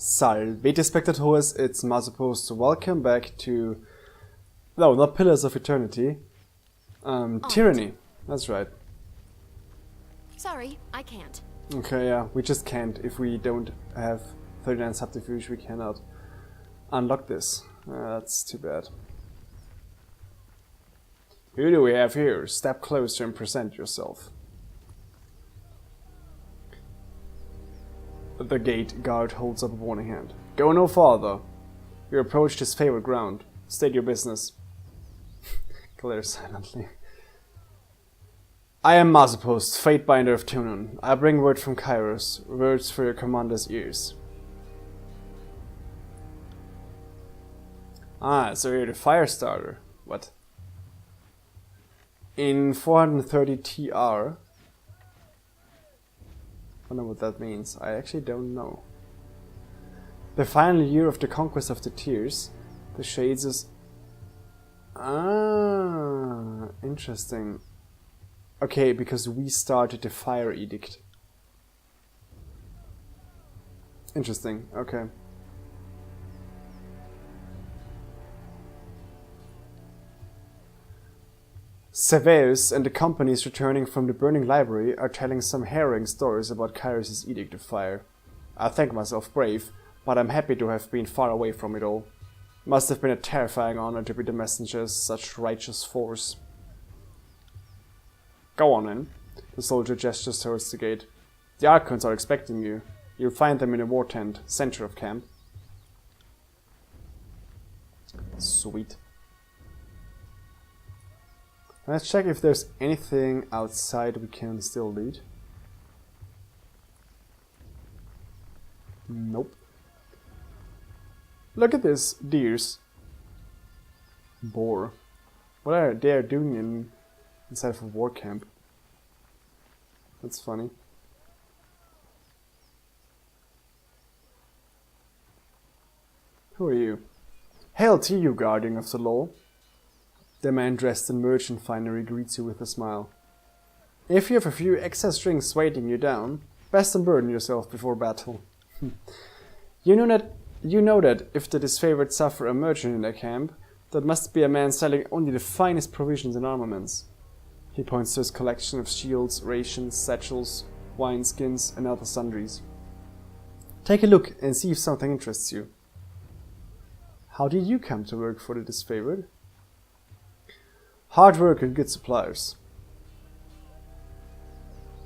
Salvete Spectatores, it's Masopust. Welcome back to... No, not Pillars of Eternity. Tyranny. That's right. Sorry, I can't. Okay, yeah, we just can't. If we don't have 39 subterfuge, we cannot unlock this. That's too bad. Who do we have here? Step closer and present yourself. The gate guard holds up a warning hand. Go no farther. You approached his favorite ground. State your business. Glare silently. I am Masopust, Fatebinder of Tunon. I bring word from Kairos, words for your commander's ears. Ah, so you're the fire starter. What? In 430 TR. I don't know what that means. I actually don't know. The final year of the conquest of the Tears, the Shades is... Ah, interesting. Okay, because we started the Fire Edict. Interesting, okay. Severus and the companies returning from the burning library are telling some harrowing stories about Kairos' Edict of Fire. I think myself brave, but I'm happy to have been far away from it all. Must have been a terrifying honor to be the messenger of such righteous force. Go on in. The soldier gestures towards the gate. The Archons are expecting you. You'll find them in a war tent, center of camp. Sweet. Let's check if there's anything outside we can still loot. Nope. Look at this, deers. Boar. What are they doing inside of a war camp? That's funny. Who are you? Hail to you, guardian of the law. The man dressed in merchant finery greets you with a smile. If you have a few excess drinks weighting you down, best unburden yourself before battle. You know that if the Disfavored suffer a merchant in their camp, that must be a man selling only the finest provisions and armaments. He points to his collection of shields, rations, satchels, wineskins, and other sundries. Take a look and see if something interests you. How did you come to work for the Disfavored? Hard work and good suppliers.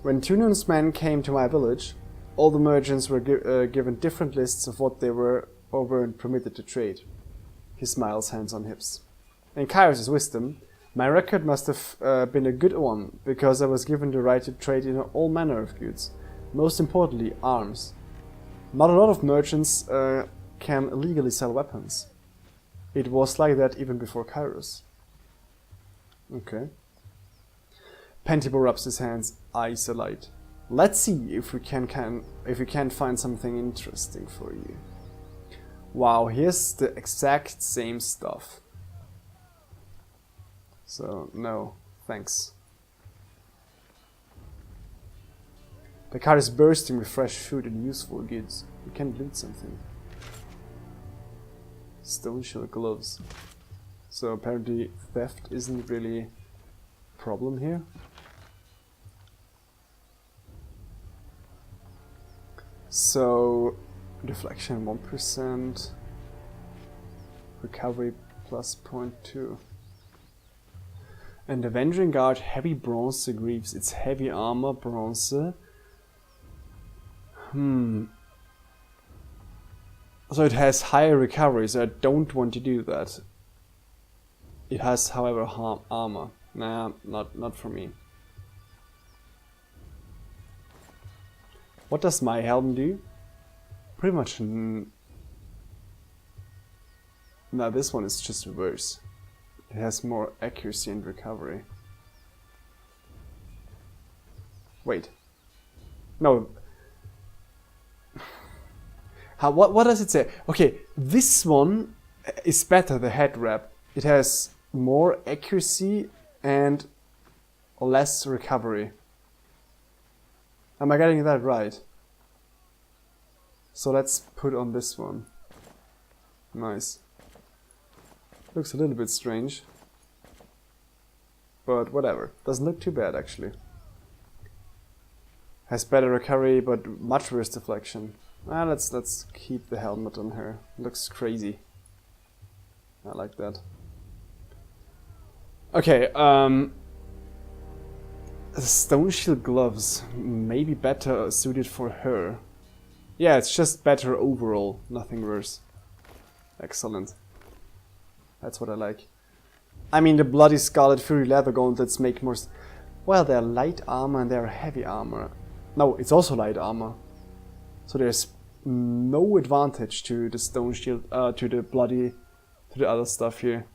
When Tunon's men came to my village, all the merchants were given different lists of what they were or weren't permitted to trade. He smiles, hands on hips. In Kairos' wisdom, my record must have been a good one, because I was given the right to trade in all manner of goods, most importantly arms. Not a lot of merchants can legally sell weapons. It was like that even before Kairos. Okay. Pentibo rubs his hands, eyes alight. Let's see if we can find something interesting for you. Wow, here's the exact same stuff. So, no, thanks. The cart is bursting with fresh food and useful goods. We can loot something. Stone shell gloves. So apparently theft isn't really a problem here. So deflection 1%, recovery plus 0.2. And Avenging Guard heavy bronze greaves. It's heavy armor bronze. So it has higher recovery, so I don't want to do that. It has, however, armor. Nah, not for me. What does my helm do? Pretty much. No, this one is just worse. It has more accuracy and recovery. Wait. No. What does it say? Okay, this one is better, the head wrap. It has more accuracy and less recovery. Am I getting that right? So let's put on this one. Nice. Looks a little bit strange. But whatever. Doesn't look too bad actually. Has better recovery but much worse deflection. Let's keep the helmet on her. Looks crazy. I like that. Okay, the stone shield gloves may be better suited for her. Yeah, it's just better overall, nothing worse. Excellent. That's what I like. I mean, the bloody Scarlet Fury leather gauntlets make more... Well, they're light armor and they're heavy armor. No, it's also light armor. So there's no advantage to the stone shield, to the other stuff here.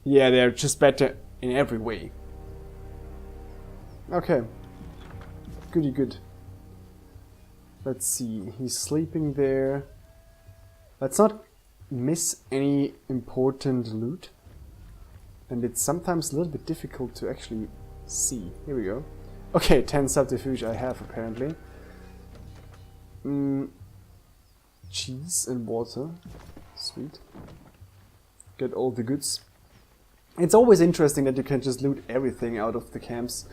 Yeah, they're just better in every way. Okay. Goody good. Let's see, he's sleeping there. Let's not miss any important loot. And it's sometimes a little bit difficult to actually see. Here we go. Okay, 10 subterfuge I have apparently. Cheese and water. Sweet. Get all the goods. It's always interesting that you can just loot everything out of the camps.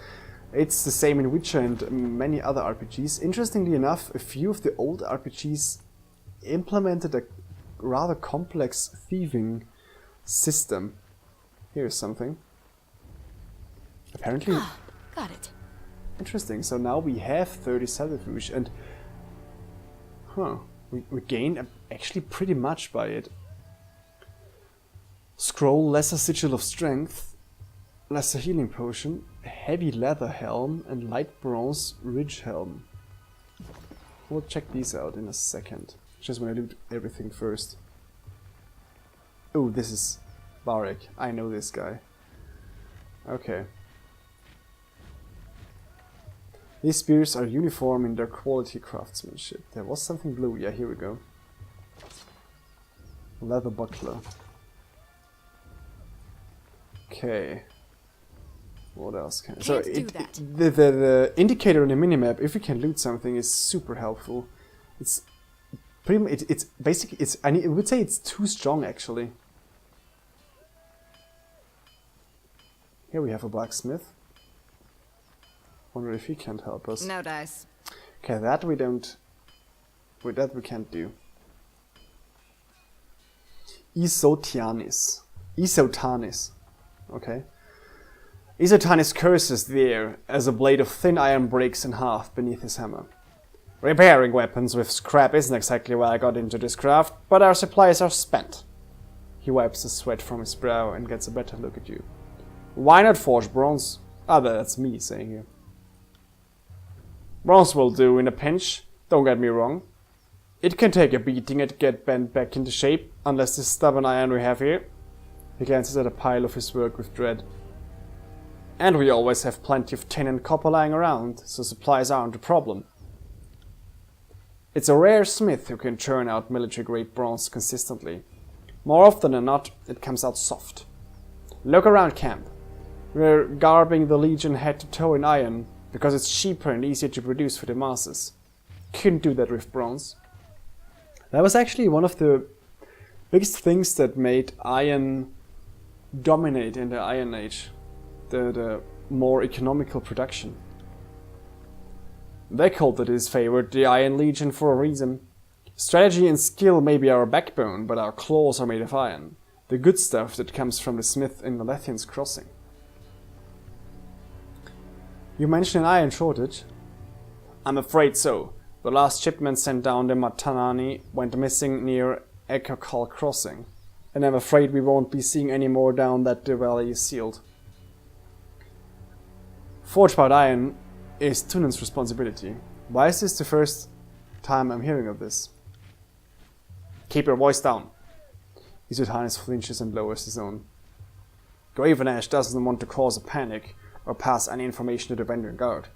It's the same in Witcher and many other RPGs. Interestingly enough, a few of the old RPGs implemented a rather complex thieving system. Here's something. Apparently... Got it. Interesting. So now we have 30 subterfuge and... Huh. We gain actually pretty much by it. Scroll, lesser sigil of strength, lesser healing potion, heavy leather helm, and light bronze ridge helm. We'll check these out in a second. Just when I loot everything first. Oh, this is Varric. I know this guy. Okay. These spears are uniform in their quality craftsmanship. There was something blue. Yeah, here we go. Leather buckler. Okay. What else can I... So the indicator on the minimap, if we can loot something, is super helpful. It's pretty much, it's basically, I would say it's too strong actually. Here we have a blacksmith. Wonder if he can't help us. No dice. Okay, that we don't... that we can't do. Isotanis. Okay. Isotanis curses the air as a blade of thin iron breaks in half beneath his hammer. Repairing weapons with scrap isn't exactly why I got into this craft, but our supplies are spent. He wipes the sweat from his brow and gets a better look at you. Why not forge bronze? Ah, that's me saying here. Bronze will do in a pinch, don't get me wrong. It can take a beating and get bent back into shape, unless this stubborn iron we have here. He glances at a pile of his work with dread. And we always have plenty of tin and copper lying around, so supplies aren't a problem. It's a rare smith who can churn out military-grade bronze consistently. More often than not, it comes out soft. Look around camp. We're garbing the Legion head to toe in iron, because it's cheaper and easier to produce for the masses. Couldn't do that with bronze. That was actually one of the biggest things that made iron dominate in the Iron Age. The more economical production. They called the Disfavored the Iron Legion for a reason. Strategy and skill may be our backbone, but our claws are made of iron. The good stuff that comes from the smith in Malethian's Crossing. You mentioned an iron shortage? I'm afraid so. The last shipment sent down the Tyranny went missing near Ekakal Crossing. And I'm afraid we won't be seeing any more down that the valley is sealed. Forge-bound iron is Tunan's responsibility. Why is this the first time I'm hearing of this? Keep your voice down. Isotanis flinches and lowers his own. Gravenash doesn't want to cause a panic or pass any information to the Vanguard Guard.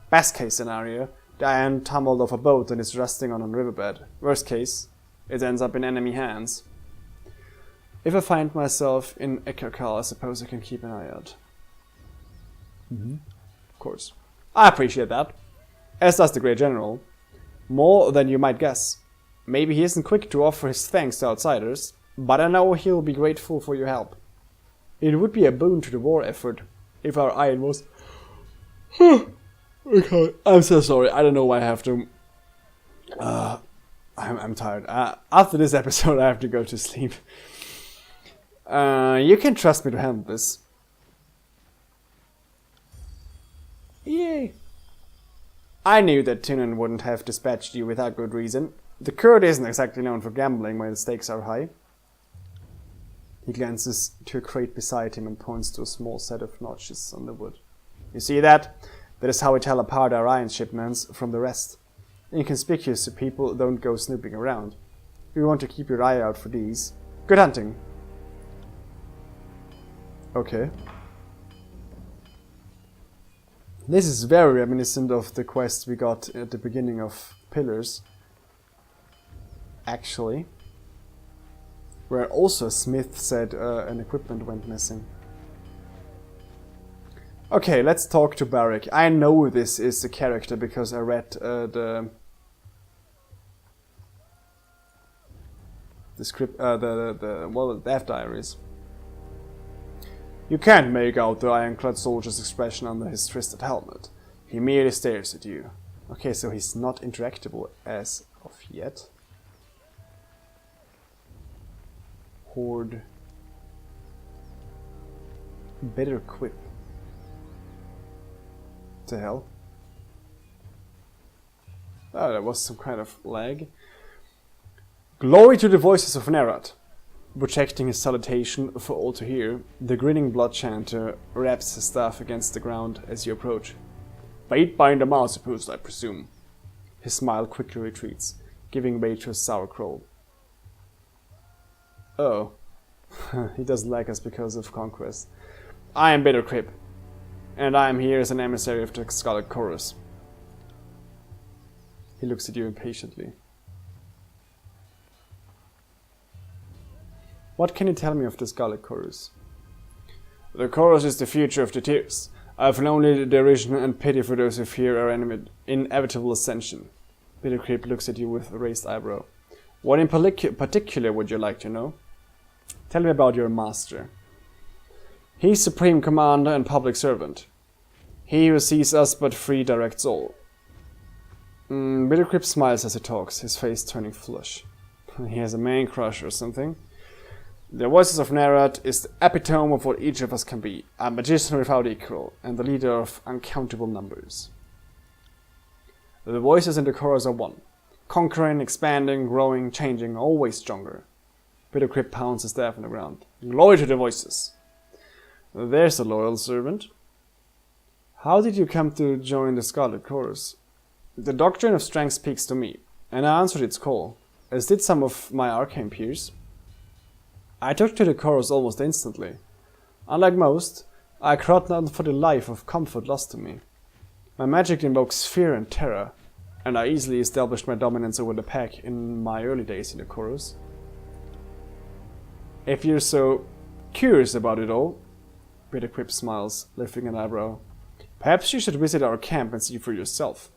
Best case scenario, the iron tumbled off a boat and is rusting on a riverbed. Worst case, it ends up in enemy hands. If I find myself in Ekakal, I suppose I can keep an eye out. Of course. I appreciate that. As does the Great General. More than you might guess. Maybe he isn't quick to offer his thanks to outsiders, but I know he'll be grateful for your help. It would be a boon to the war effort if our iron was... Okay, I'm so sorry. I don't know why I have to... I'm tired. After this episode, I have to go to sleep. You can trust me to handle this. Yay. I knew that Tyranny wouldn't have dispatched you without good reason. The Kurd isn't exactly known for gambling when the stakes are high. He glances to a crate beside him and points to a small set of notches on the wood. You see that? That is how we tell apart our iron shipments from the rest. Inconspicuous so people don't go snooping around. You want to keep your eye out for these. Good hunting. Okay. This is very reminiscent of the quest we got at the beginning of Pillars. Actually. Where also Smith said an equipment went missing. Okay, let's talk to Barrick. I know this is a character because I read the script, the death diaries. You can't make out the ironclad soldier's expression under his twisted helmet. He merely stares at you. Okay, so he's not interactable as of yet. Horde. Better quip. What the hell? Oh, that was some kind of lag. Glory to the voices of Nerat. Projecting his salutation for all to hear, the grinning blood chanter raps his staff against the ground as you approach. Bait by the Masopust, I presume. His smile quickly retreats, giving way to a sour crow. Oh. He doesn't like us because of conquest. I am Bitter Crib, and I am here as an emissary of the Scarlet Chorus. He looks at you impatiently. What can you tell me of the Scarlet Chorus? The Chorus is the future of the Tears. I have only the derision and pity for those who fear our inevitable ascension. Bitter Crib looks at you with a raised eyebrow. What in particular would you like to know? Tell me about your master. He's supreme commander and public servant. He who sees us but free directs all. Bitter Crib smiles as he talks, his face turning flush. He has a man crush or something. The Voices of Nerat is the epitome of what each of us can be, a magician without equal, and the leader of uncountable numbers. The voices in the chorus are one, conquering, expanding, growing, changing, always stronger. Bitter Crib pounds his staff on the ground. Glory to the voices! There's a loyal servant. How did you come to join the Scarlet Chorus? The doctrine of strength speaks to me, and I answered its call, as did some of my arcane peers. I took to the chorus almost instantly. Unlike most, I cared not for the life of comfort lost to me. My magic invokes fear and terror, and I easily established my dominance over the pack in my early days in the chorus. If you're so curious about it all, Bitter Crib smiles, lifting an eyebrow, perhaps you should visit our camp and see for yourself.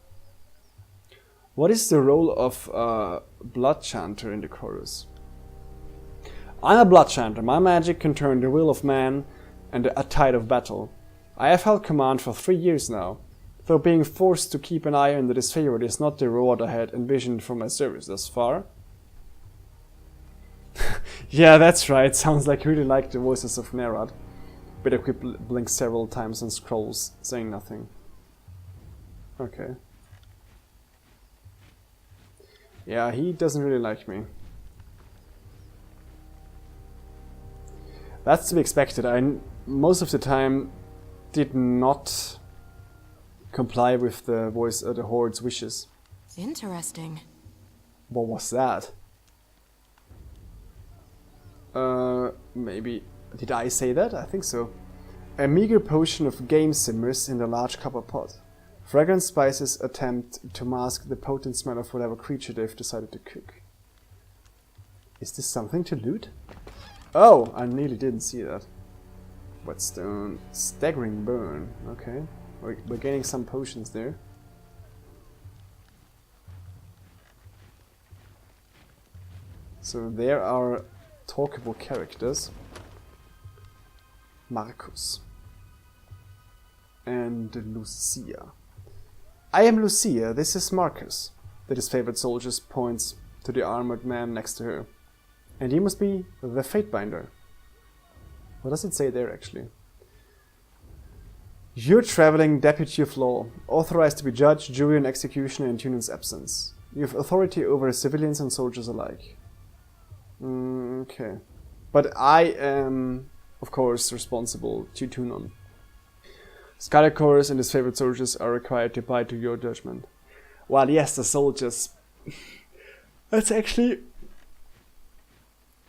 What is the role of a blood chanter in the chorus? I'm a blood chanter. My magic can turn the will of man and a tide of battle. I have held command for 3 years now, though being forced to keep an eye on the Disfavored is not the reward I had envisioned for my service thus far. Yeah, that's right. Sounds like you really like the Voices of Nerat. Bitter Crib blinks several times and scrolls, saying nothing. Okay. Yeah, he doesn't really like me. That's to be expected. I most of the time did not comply with the the Horde's wishes. Interesting. What was that? Maybe... Did I say that? I think so. A meager potion of game simmers in a large copper pot. Fragrant spices attempt to mask the potent smell of whatever creature they've decided to cook. Is this something to loot? Oh, I nearly didn't see that. Whetstone. Staggering burn. Okay. We're getting some potions there. So there are talkable characters. Marcus. And Lucia. I am Lucia, this is Marcus. The Disfavored soldier points to the armored man next to her. And he must be the Fatebinder. What does it say there, actually? You're traveling deputy of law, authorized to be judge, jury, and executioner in Tunan's absence. You have authority over civilians and soldiers alike. Okay. But I am, of course, responsible to Tunon. Spectatores and Disfavored soldiers are required to abide to your judgment. Well, yes, the soldiers. That's actually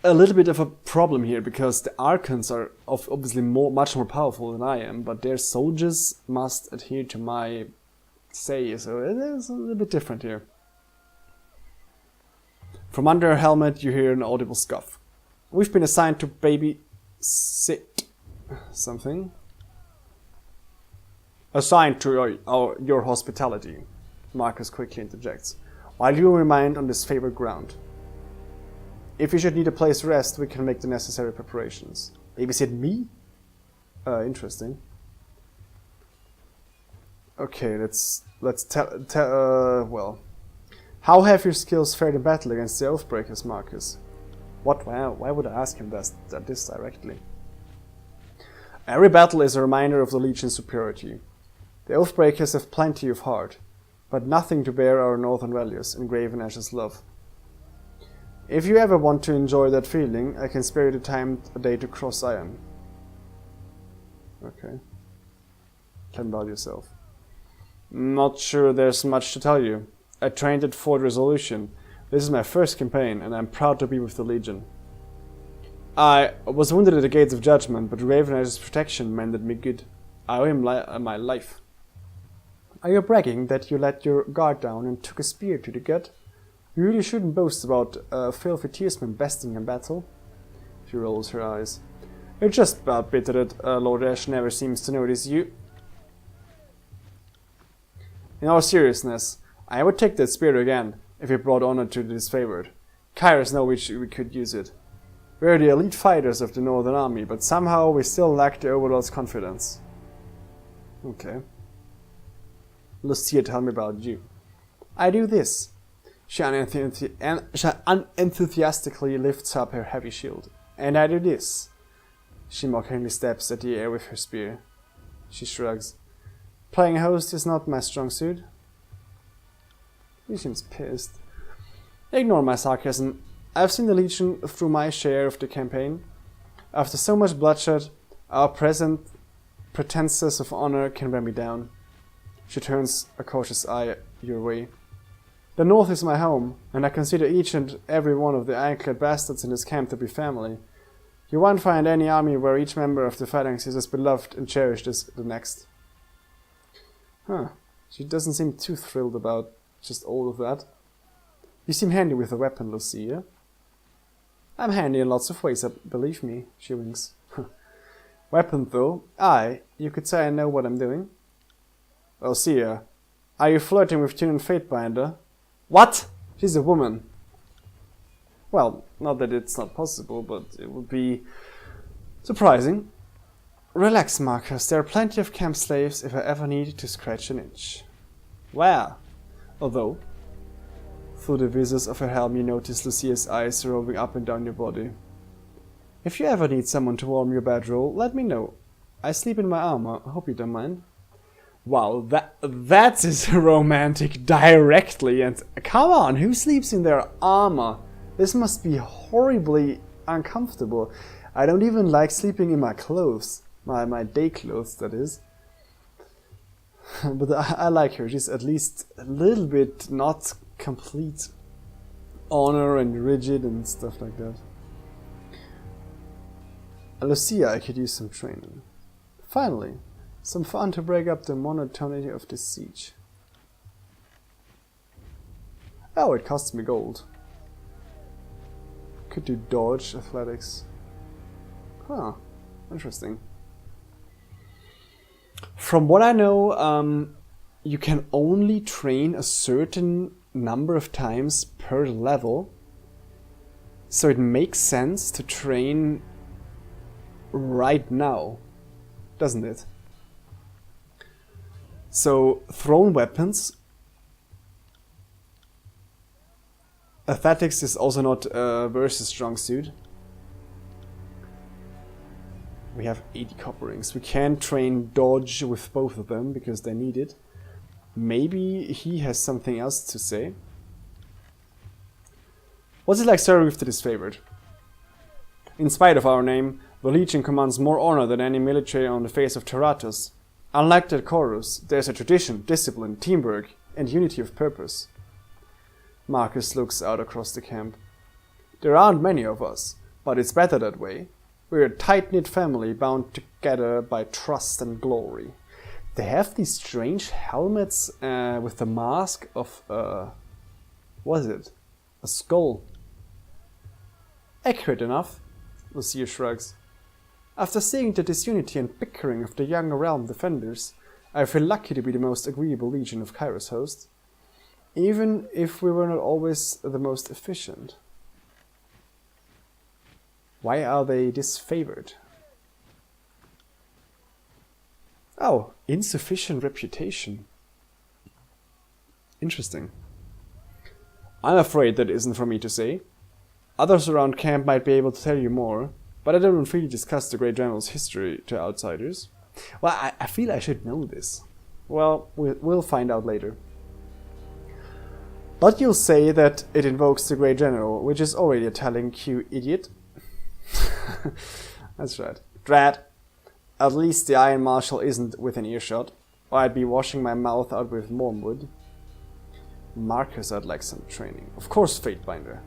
a little bit of a problem here, because the Archons are obviously much more powerful than I am, but their soldiers must adhere to my say, so it is a little bit different here. From under her helmet, you hear an audible scoff. We've been assigned to babysit something. Assigned to your hospitality, Marcus quickly interjects, while you remain on this favored ground. If you should need a place to rest, we can make the necessary preparations. Babysit me? Interesting. Okay, let's well. How have your skills fared in battle against the Oathbreakers, Marcus? What? Why would I ask him this directly? Every battle is a reminder of the Legion's superiority. The Oathbreakers have plenty of heart, but nothing to bear our northern values and Graven Ash's love. If you ever want to enjoy that feeling, I can spare you the time a day to cross Iron. Okay. Tell me about yourself. Not sure there's much to tell you. I trained at Fort Resolution. This is my first campaign, and I'm proud to be with the Legion. I was wounded at the Gates of Judgment, but Ravenash's protection mended me good. I owe him my life. Are you bragging that you let your guard down and took a spear to the gut? You really shouldn't boast about a filthy tearsman besting in battle. She rolls her eyes. It's just about bitter that Lord Ash never seems to notice you. In all seriousness, I would take that spear again if it brought honor to the Disfavored. Kairos know we could use it. We're the elite fighters of the Northern Army, but somehow we still lack the Overlord's confidence. Okay. Lucia, tell me about you. I do this. She unenthusiastically lifts up her heavy shield. And I do this. She mockingly steps at the air with her spear. She shrugs. Playing host is not my strong suit. He seems pissed. Ignore my sarcasm. I've seen the Legion through my share of the campaign. After so much bloodshed, our present pretenses of honor can wear me down. She turns a cautious eye your way. The North is my home, and I consider each and every one of the ironclad bastards in this camp to be family. You won't find any army where each member of the phalanx is as beloved and cherished as the next. Huh. She doesn't seem too thrilled about just all of that. You seem handy with a weapon, Lucia. I'm handy in lots of ways, believe me, she winks. Weapon, though? You could say I know what I'm doing. Lucia, are you flirting with Tunan Fatebinder? What? She's a woman. Well, not that it's not possible, but it would be surprising. Relax, Marcus. There are plenty of camp slaves if I ever need to scratch an itch. Well, although, through the visors of her helm you notice Lucia's eyes roving up and down your body. If you ever need someone to warm your bedroll, let me know. I sleep in my armor. I hope you don't mind. Wow, that is romantic directly, and come on, who sleeps in their armor? This must be horribly uncomfortable. I don't even like sleeping in my clothes. My day clothes, that is. But I like her. She's at least a little bit not complete honor and rigid and stuff like that. Lucia, I could use some training. Finally, some fun to break up the monotony of this siege. Oh, it costs me gold. Could do dodge, athletics. Huh, interesting. From what I know, you can only train a certain number of times per level. So it makes sense to train right now, doesn't it? So thrown weapons. Athletics is also not versus strong suit. We have 80 copper rings. We can train dodge with both of them because they need it. Maybe he has something else to say. What's it like serving with the Disfavored? In spite of our name, the Legion commands more honor than any military on the face of Tyranny. Unlike the Chorus, there's a tradition, discipline, teamwork, and unity of purpose. Marcus looks out across the camp. There aren't many of us, but it's better that way. We're a tight-knit family bound together by trust and glory. They have these strange helmets with the mask of what is it? A skull. Accurate enough, Lucia shrugs. After seeing the disunity and bickering of the young realm defenders, I feel lucky to be the most agreeable legion of Kairos host, even if we were not always the most efficient. Why are they disfavored? Oh, insufficient reputation. Interesting. I'm afraid that isn't for me to say. Others around camp might be able to tell you more, but I don't freely discuss the Great General's history to outsiders. Well, I feel I should know this. Well, we'll find out later. But you'll say that it invokes the Great General, which is already a telling cue, idiot. That's right. Drat. At least the Iron Marshal isn't within earshot, or I'd be washing my mouth out with wormwood. Marcus, I'd like some training. Of course, Fatebinder.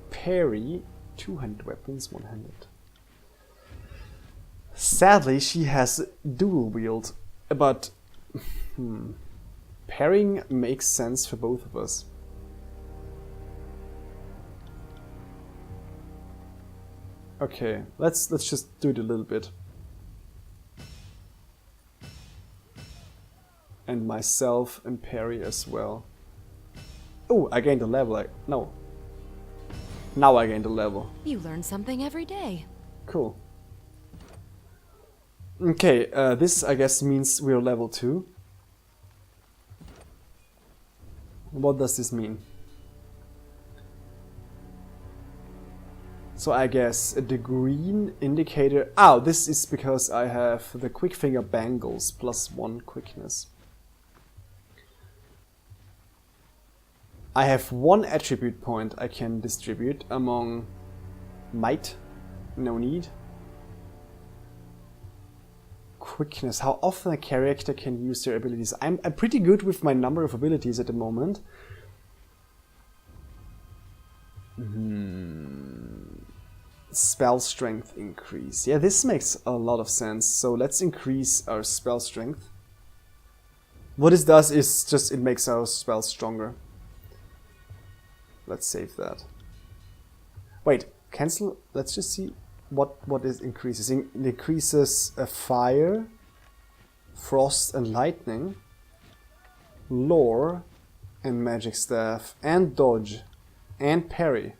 Parry, 200 weapons, 100. Sadly, she has dual wield, but parrying makes sense for both of us. Okay, let's just do it a little bit. And myself and parry as well. Oh, I gained a level. No. Now I gained a level. You learn something every day. Cool. Okay, this I guess means we're level 2. What does this mean? So I guess the green indicator... Oh, this is because I have the quick finger bangles plus 1 quickness. I have 1 attribute point I can distribute among might, no need. Quickness, how often a character can use their abilities. I'm pretty good with my number of abilities at the moment. Spell strength increase. Yeah, this makes a lot of sense. So let's increase our spell strength. What this does is just it makes our spells stronger. Let's save that. Wait, cancel. Let's just see what it increases. It increases fire, frost and lightning, lore and magic staff, and dodge, and parry.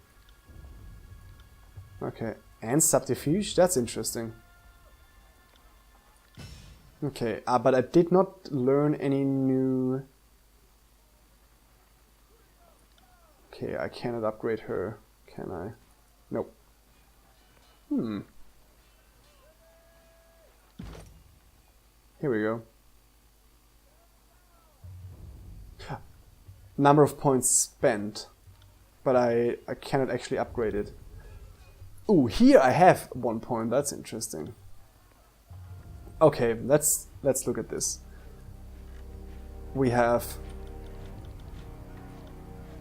Okay, and subterfuge. That's interesting. Okay, but I did not learn any new. Okay, I cannot upgrade her, can I? Nope. Here we go. Number of points spent, but I cannot actually upgrade it. Ooh, here I have 1 point. That's interesting. Okay, let's look at this. We have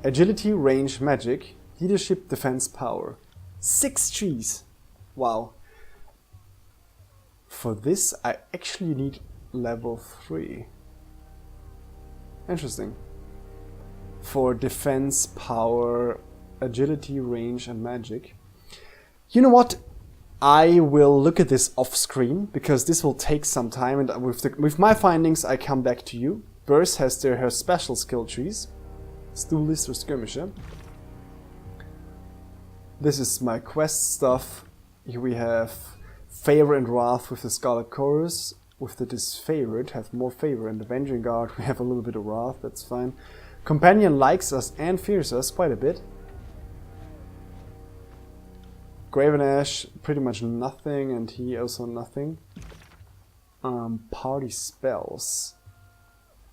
agility, range, magic, leadership, defense, power. 6 trees. Wow. For this, I actually need level 3. Interesting. For defense, power, agility, range, and magic. You know what? I will look at this off screen because this will take some time, and with my findings, I come back to you. Burst has her special skill trees. Duelist or skirmisher. This is my quest stuff. Here we have Favor and Wrath with the Scarlet Chorus. With the Disfavored, have more Favor. And the Avenging Guard, we have a little bit of Wrath, that's fine. Companion likes us and fears us quite a bit. Graven Ash, pretty much nothing, and he also nothing. Party spells.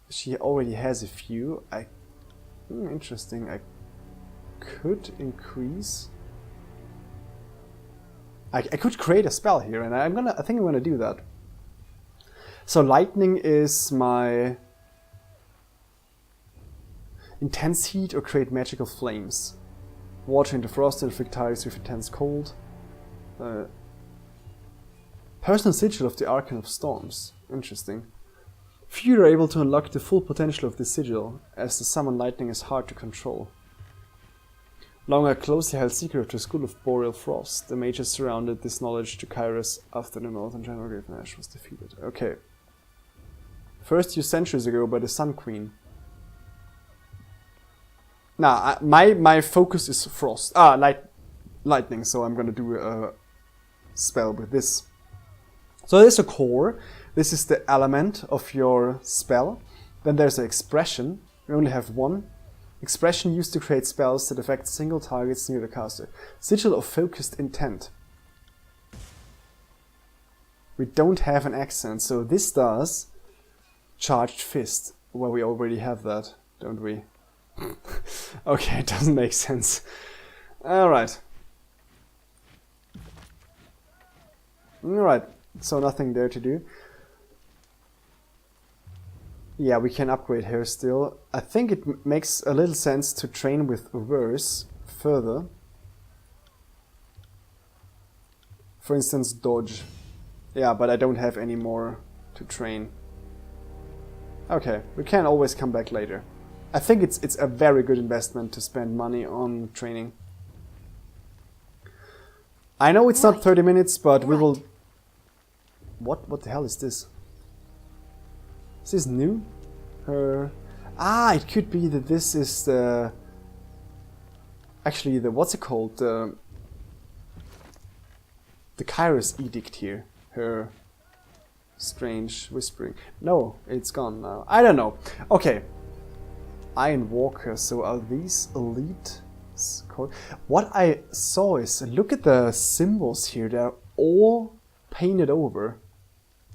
She already has a few. Interesting. I could increase. I could create a spell here, and I think I'm gonna do that. So lightning is my intense heat or create magical flames. Water into frost and inflict targets with intense cold. Personal sigil of the Archon of Storms. Interesting. Few are able to unlock the full potential of this sigil, as the summon lightning is hard to control. Longer closely held secret of the School of Boreal Frost. The mages surrounded this knowledge to Kairos after the Northern General Graven Ash was defeated. Okay. First used centuries ago by the Sun Queen. Nah, my focus is frost. Lightning, so I'm gonna do a spell with this. So there's a core. This is the element of your spell. Then there's an expression. We only have one. Expression used to create spells that affect single targets near the caster. Sigil of Focused Intent. We don't have an accent, so this does Charged Fist. Well, we already have that, don't we? Okay, it doesn't make sense. Alright. Alright, so nothing there to do. Yeah, we can upgrade here still. I think it makes a little sense to train with Verse further. For instance, Dodge. Yeah, but I don't have any more to train. Okay, we can always come back later. I think it's a very good investment to spend money on training. I know it's not 30 minutes, but we will... What the hell is this? Is this new? It could be that this is the... Actually, what's it called? The Kairos Edict here. Her strange whispering. No, it's gone now. I don't know. Okay. Iron Walker, so are these elite? What I saw is, look at the symbols here, they're all painted over.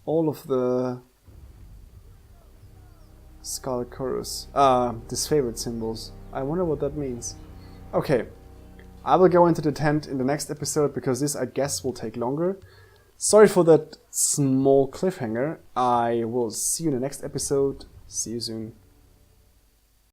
All of the Scarlet Chorus, Disfavored symbols. I wonder what that means. Okay, I will go into the tent in the next episode because this, I guess, will take longer. Sorry for that small cliffhanger. I will see you in the next episode. See you soon.